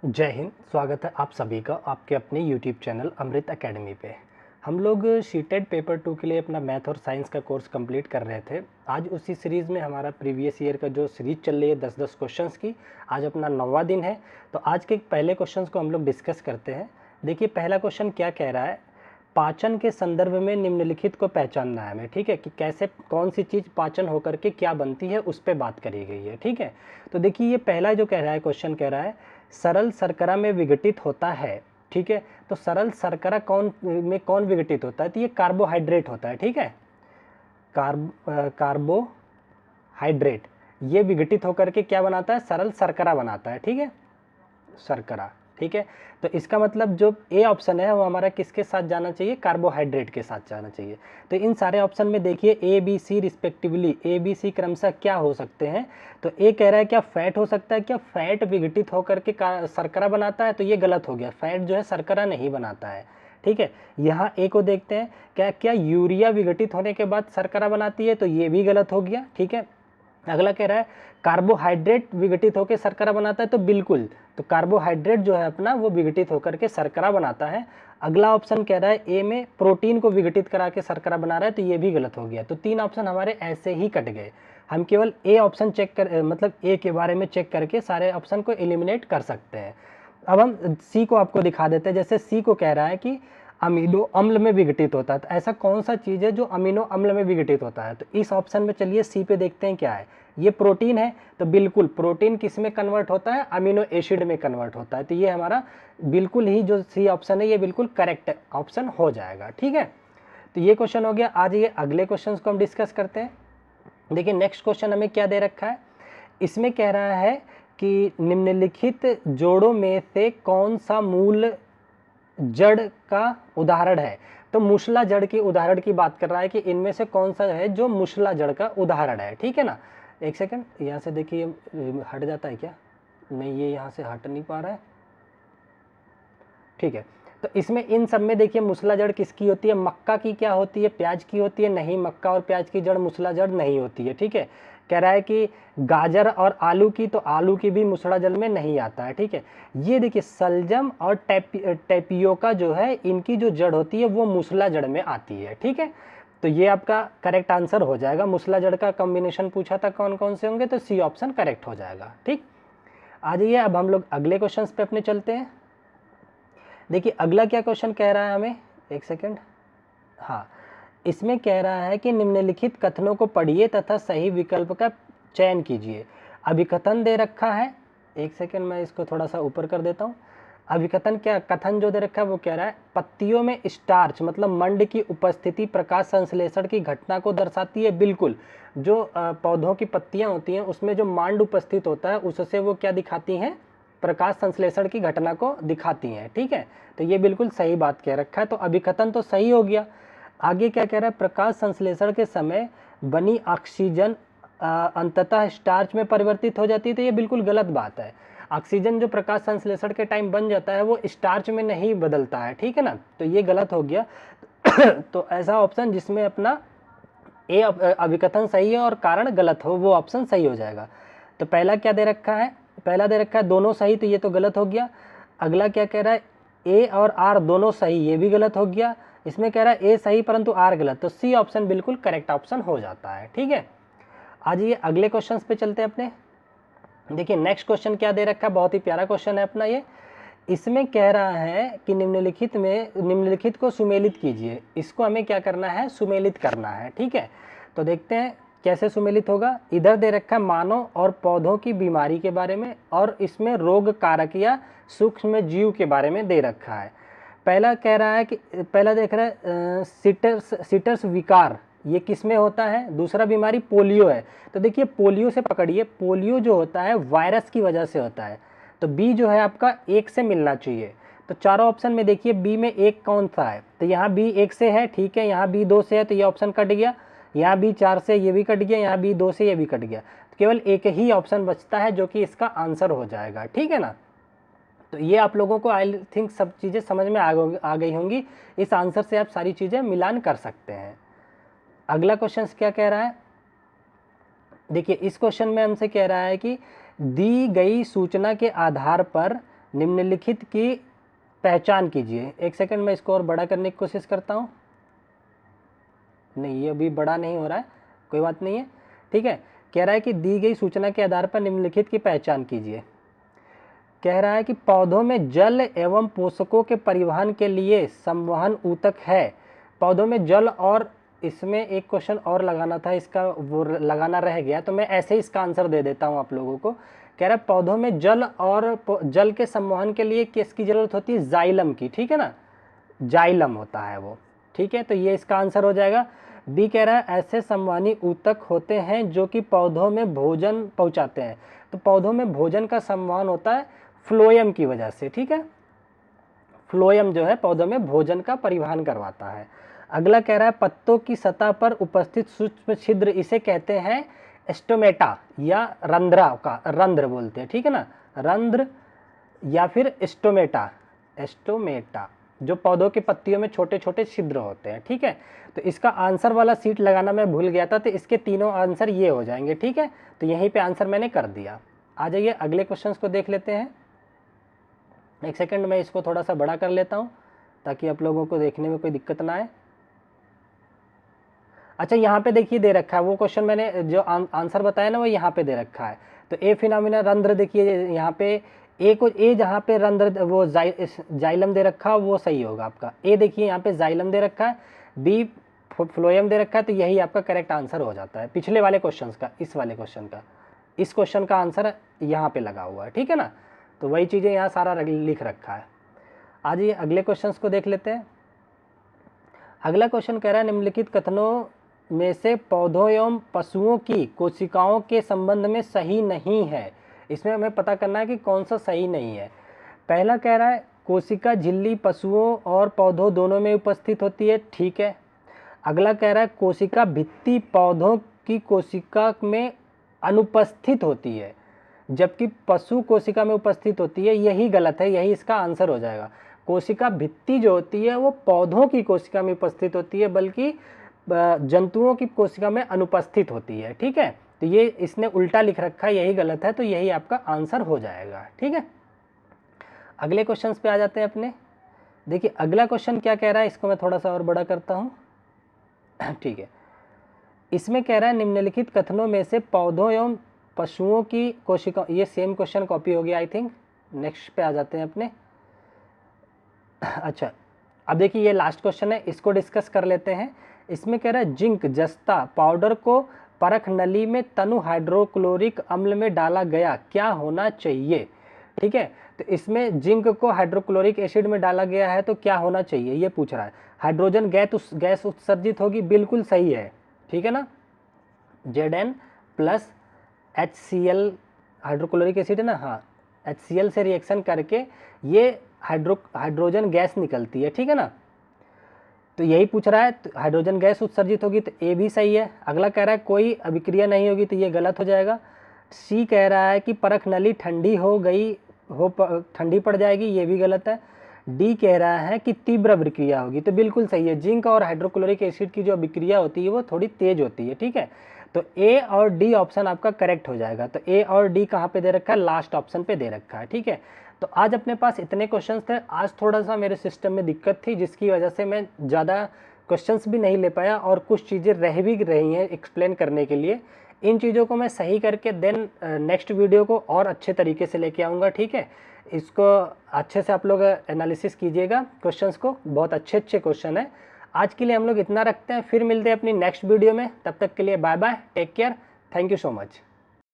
जय हिंद। स्वागत है आप सभी का आपके अपने यूट्यूब चैनल अमृत एकेडमी पे। हम लोग शीटेड पेपर 2 के लिए अपना मैथ और साइंस का कोर्स कंप्लीट कर रहे थे। आज उसी सीरीज़ में हमारा प्रीवियस ईयर का जो सीरीज़ चल रही है 10-10 क्वेश्चंस की, आज अपना 9वां दिन है। तो आज के पहले क्वेश्चंस को हम लोग डिस्कस करते हैं। देखिए पहला क्वेश्चन क्या कह रहा है, पाचन के संदर्भ में निम्नलिखित को पहचानना है हमें। ठीक है, कि कैसे कौन सी चीज़ पाचन होकर के क्या बनती है उस पर बात करी गई है। ठीक है, तो देखिए ये पहला जो कह रहा है क्वेश्चन कह रहा है सरल शर्करा में विघटित होता है। ठीक है, तो सरल शर्करा कौन विघटित होता है, तो ये कार्बोहाइड्रेट होता है। ठीक है, कार्बोहाइड्रेट ये विघटित होकर के क्या बनाता है, सरल शर्करा बनाता है। ठीक है, शर्करा। ठीक है, तो इसका मतलब जो ए ऑप्शन है वो हमारा किसके साथ जाना चाहिए, कार्बोहाइड्रेट के साथ जाना चाहिए। तो इन सारे ऑप्शन में देखिए A B C respectively, A B C क्रमशः क्या हो सकते हैं। तो ए कह रहा है क्या फैट हो सकता है, क्या फैट विघटित होकर के शर्करा बनाता है, तो ये गलत हो गया, फैट जो है शर्करा नहीं बनाता है। ठीक है, यहाँ ए को देखते हैं, क्या क्या यूरिया विघटित होने के बाद शर्करा बनाती है, तो ये भी गलत हो गया। ठीक है, अगला कह रहा है कार्बोहाइड्रेट विघटित होकर शर्करा बनाता है, तो बिल्कुल, तो कार्बोहाइड्रेट जो है अपना वो विघटित होकर के शर्करा बनाता है। अगला ऑप्शन कह रहा है ए में प्रोटीन को विघटित करा के शर्करा बना रहा है, तो ये भी गलत हो गया। तो 3 ऑप्शन हमारे ऐसे ही कट गए। हम केवल ए ऑप्शन चेक कर मतलब ए के बारे में चेक करके सारे ऑप्शन को एलिमिनेट कर सकते हैं। अब हम सी को आपको दिखा देते हैं। जैसे सी को कह रहा है कि अमीनो अम्ल में विघटित होता है, तो ऐसा कौन सा चीज़ है जो अमीनो अम्ल में विघटित होता है, तो इस ऑप्शन में चलिए सी पे देखते हैं क्या है। ये प्रोटीन है, तो बिल्कुल प्रोटीन किस में कन्वर्ट होता है, अमीनो एसिड में कन्वर्ट होता है। तो ये हमारा बिल्कुल ही जो सी ऑप्शन है ये बिल्कुल करेक्ट ऑप्शन हो जाएगा। ठीक है, तो ये क्वेश्चन हो गया। आज ये अगले क्वेश्चन को हम डिस्कस करते हैं। देखिए नेक्स्ट क्वेश्चन हमें क्या दे रखा है, इसमें कह रहा है कि निम्नलिखित जोड़ों में से कौन सा मूल जड़ का उदाहरण है। तो मूसला जड़ की उदाहरण की बात कर रहा है कि इनमें से कौन सा है जो मूसला जड़ का उदाहरण है। ठीक है ना, एक सेकंड यहाँ से देखिए हट जाता है क्या, नहीं ये यहाँ से हट नहीं पा रहा है। ठीक है, तो इसमें इन सब में देखिए मूसला जड़ किसकी होती है, मक्का की क्या होती है, प्याज की होती है। नहीं, मक्का और प्याज की जड़ मूसला जड़ नहीं होती है। ठीक है, कह रहा है कि गाजर और आलू की, तो आलू की भी मूसला जड़ में नहीं आता है। ठीक है, ये देखिए सलजम और टेपियोका जो है इनकी जो जड़ होती है वो मूसला जड़ में आती है। ठीक है, तो ये आपका करेक्ट आंसर हो जाएगा। मूसला जड़ का कॉम्बिनेशन पूछा था कौन कौन से होंगे, तो सी ऑप्शन करेक्ट हो जाएगा। ठीक, आ जाइए अब हम लोग अगले क्वेश्चन पे अपने चलते हैं। देखिए अगला क्या क्वेश्चन कह रहा है हमें, एक सेकेंड, हाँ, इसमें कह रहा है कि निम्नलिखित कथनों को पढ़िए तथा सही विकल्प का चयन कीजिए। अभिकथन दे रखा है, एक सेकेंड मैं इसको थोड़ा सा ऊपर कर देता हूँ। अभिकथन क्या, कथन जो दे रखा है वो कह रहा है पत्तियों में स्टार्च मतलब मंड की उपस्थिति प्रकाश संश्लेषण की घटना को दर्शाती है। बिल्कुल, जो पौधों की पत्तियां होती हैं उसमें जो मांड उपस्थित होता है उससे वो क्या दिखाती हैं, प्रकाश संश्लेषण की घटना को दिखाती हैं। ठीक है, तो ये बिल्कुल सही बात कह रखा है, तो अभिकथन तो सही हो गया। आगे क्या कह रहा है, प्रकाश संश्लेषण के समय बनी ऑक्सीजन अंततः स्टार्च में परिवर्तित हो जाती है, तो ये बिल्कुल गलत बात है। ऑक्सीजन जो प्रकाश संश्लेषण के टाइम बन जाता है वो स्टार्च में नहीं बदलता है। ठीक है ना, तो ये गलत हो गया। तो ऐसा ऑप्शन जिसमें अपना ए अभिकथन सही है और कारण गलत हो वो ऑप्शन सही हो जाएगा। तो पहला क्या दे रखा है, पहला दे रखा है दोनों सही, तो ये तो गलत हो गया। अगला क्या कह रहा है, ए और आर दोनों सही, ये भी गलत हो गया। इसमें कह रहा है ए सही परंतु आर गलत, तो सी ऑप्शन बिल्कुल करेक्ट ऑप्शन हो जाता है। ठीक है, आज ये अगले क्वेश्चन पे चलते हैं अपने। देखिए नेक्स्ट क्वेश्चन क्या दे रखा है, बहुत ही प्यारा क्वेश्चन है अपना ये। इसमें कह रहा है कि निम्नलिखित को सुमेलित कीजिए। इसको हमें क्या करना है, सुमेलित करना है। ठीक है, तो देखते हैं कैसे सुमेलित होगा। इधर दे रखा है मानव और पौधों की बीमारी के बारे में, और इसमें रोग कारक या सूक्ष्म जीव के बारे में दे रखा है। पहला कह रहा है कि पहला देख रहा है सिटर्स विकार, ये किस में होता है, दूसरा बीमारी पोलियो है। तो देखिए पोलियो से पकड़िए, पोलियो जो होता है वायरस की वजह से होता है, तो बी जो है आपका एक से मिलना चाहिए। तो चारों ऑप्शन में देखिए बी में एक कौन सा है, तो यहाँ बी एक से है। ठीक है, यहाँ बी 2 से है, तो ये ऑप्शन कट गया। यहाँ बी 4 से, ये भी कट गया। यहाँ बी 2 से, ये भी कट गया। तो केवल एक ही ऑप्शन बचता है जो कि इसका आंसर हो जाएगा। ठीक है ना, तो ये आप लोगों को आई थिंक सब चीज़ें समझ में आ गई होंगी। इस आंसर से आप सारी चीज़ें मिलान कर सकते हैं। अगला क्वेश्चन क्या कह रहा है, देखिए इस क्वेश्चन में हमसे कह रहा है कि दी गई सूचना के आधार पर निम्नलिखित की पहचान कीजिए। एक सेकंड में इसको और बड़ा करने की कोशिश करता हूँ। नहीं, ये अभी बड़ा नहीं हो रहा है, कोई बात नहीं है, ठीक है। कह रहा है कि दी गई सूचना के आधार पर निम्नलिखित की पहचान कीजिए। कह रहा है कि पौधों में जल एवं पोषकों के परिवहन के लिए संवहन ऊतक है। पौधों में जल, और इसमें एक क्वेश्चन और लगाना था, इसका वो लगाना रह गया, तो मैं ऐसे ही इसका आंसर दे देता हूँ आप लोगों को। कह रहा है पौधों में जल और जल के संवहन के लिए किसकी जरूरत होती है? जाइलम की, ठीक है ना, जाइलम होता है वो, ठीक है। तो ये इसका आंसर हो जाएगा। बी कह रहा है ऐसे संवहनी ऊतक होते हैं जो कि पौधों में भोजन पहुंचाते हैं। तो पौधों में भोजन का संवहन होता है फ्लोएम की वजह से, ठीक है। फ्लोएम जो है पौधों में भोजन का परिवहन करवाता है। अगला कह रहा है पत्तों की सतह पर उपस्थित सूक्ष्म छिद्र, इसे कहते हैं स्टोमेटा या रंध्र बोलते हैं, ठीक है ना, रंध्र या फिर स्टोमेटा। स्टोमेटा जो पौधों की पत्तियों में छोटे छोटे छिद्र होते हैं, ठीक है। तो इसका आंसर वाला सीट लगाना मैं भूल गया था, तो इसके तीनों आंसर ये हो जाएंगे, ठीक है। तो यहीं पे आंसर मैंने कर दिया। आ जाइए अगले क्वेश्चंस को देख लेते हैं। एक सेकंड मैं इसको थोड़ा सा बड़ा कर लेता हूँ ताकि आप लोगों को देखने में कोई दिक्कत ना आए। अच्छा, यहाँ पे देखिए दे रखा है वो क्वेश्चन, मैंने जो आंसर बताया ना वो यहाँ पे दे रखा है। तो ए फिनोमिना रंध्र, देखिए यहाँ पे ए को, ए जहाँ पे रंध्र वो जाइलम दे रखा है वो सही होगा आपका। ए देखिए यहाँ पे जाइलम दे रखा है, बी फ्लोएम दे रखा है, तो यही आपका करेक्ट आंसर हो जाता है पिछले वाले क्वेश्चन का, इस वाले क्वेश्चन का। इस क्वेश्चन का आंसर यहाँ पे लगा हुआ है, ठीक है ना। तो वही चीज़ें यहाँ सारा लिख रखा है। आज ये अगले क्वेश्चंस को देख लेते हैं। अगला क्वेश्चन कह रहा है निम्नलिखित कथनों में से पौधों एवं पशुओं की कोशिकाओं के संबंध में सही नहीं है। इसमें हमें पता करना है कि कौन सा सही नहीं है। पहला कह रहा है कोशिका झिल्ली पशुओं और पौधों दोनों में उपस्थित होती है, ठीक है। अगला कह रहा है कोशिका भित्ति पौधों की कोशिका में अनुपस्थित होती है, जबकि पशु कोशिका में उपस्थित होती है। यही गलत है, यही इसका आंसर हो जाएगा। कोशिका भित्ति जो होती है वो पौधों की कोशिका में उपस्थित होती है, बल्कि जंतुओं की कोशिका में अनुपस्थित होती है, ठीक है। तो ये इसने उल्टा लिख रखा है, यही गलत है, तो यही आपका आंसर हो जाएगा, ठीक है। अगले क्वेश्चन पे आ जाते हैं अपने। देखिए अगला क्वेश्चन क्या कह रहा है, इसको मैं थोड़ा सा और बड़ा करता हूँ, ठीक है। इसमें कह रहा है निम्नलिखित कथनों में से पौधों एवं पशुओं की कोशिका, ये सेम क्वेश्चन कॉपी हो गया आई थिंक। नेक्स्ट पे आ जाते हैं अपने। अच्छा, अब देखिए ये लास्ट क्वेश्चन है, इसको डिस्कस कर लेते हैं। इसमें कह रहा है जिंक जस्ता पाउडर को परख नली में तनु हाइड्रोक्लोरिक अम्ल में डाला गया, क्या होना चाहिए, ठीक है। तो इसमें जिंक को हाइड्रोक्लोरिक एसिड में डाला गया है, तो क्या होना चाहिए ये पूछ रहा है। हाइड्रोजन गैस उत्सर्जित होगी, बिल्कुल सही है, ठीक है ना। Zn plus HCl hydrochloric acid है ना, हाँ, HCl से रिएक्शन करके ये हाइड्रोजन गैस निकलती है, ठीक है ना। तो यही पूछ रहा है, तो हाइड्रोजन गैस उत्सर्जित होगी, तो ए भी सही है। अगला कह रहा है कोई अभिक्रिया नहीं होगी, तो ये गलत हो जाएगा। सी कह रहा है कि परख नली ठंडी ठंडी पड़ जाएगी, ये भी गलत है। डी कह रहा है कि तीव्र अभिक्रिया होगी, तो बिल्कुल सही है। जिंक और हाइड्रोक्लोरिक एसिड की जो अभिक्रिया होती है वो थोड़ी तेज होती है, ठीक है। तो ए और डी ऑप्शन आपका करेक्ट हो जाएगा। तो ए और डी कहाँ पे दे रखा है, लास्ट ऑप्शन पे दे रखा है, ठीक है। तो आज अपने पास इतने क्वेश्चंस थे। आज थोड़ा सा मेरे सिस्टम में दिक्कत थी, जिसकी वजह से मैं ज़्यादा क्वेश्चंस भी नहीं ले पाया और कुछ चीज़ें रह भी रही हैं एक्सप्लेन करने के लिए। इन चीज़ों को मैं सही करके देन नेक्स्ट वीडियो को और अच्छे तरीके से लेके आऊँगा, ठीक है। इसको अच्छे से आप लोग एनालिसिस कीजिएगा क्वेश्चंस को, बहुत अच्छे क्वेश्चन है। आज के लिए हम लोग इतना रखते हैं, फिर मिलते हैं अपनी नेक्स्ट वीडियो में। तब तक के लिए bye bye, take care, thank you so much.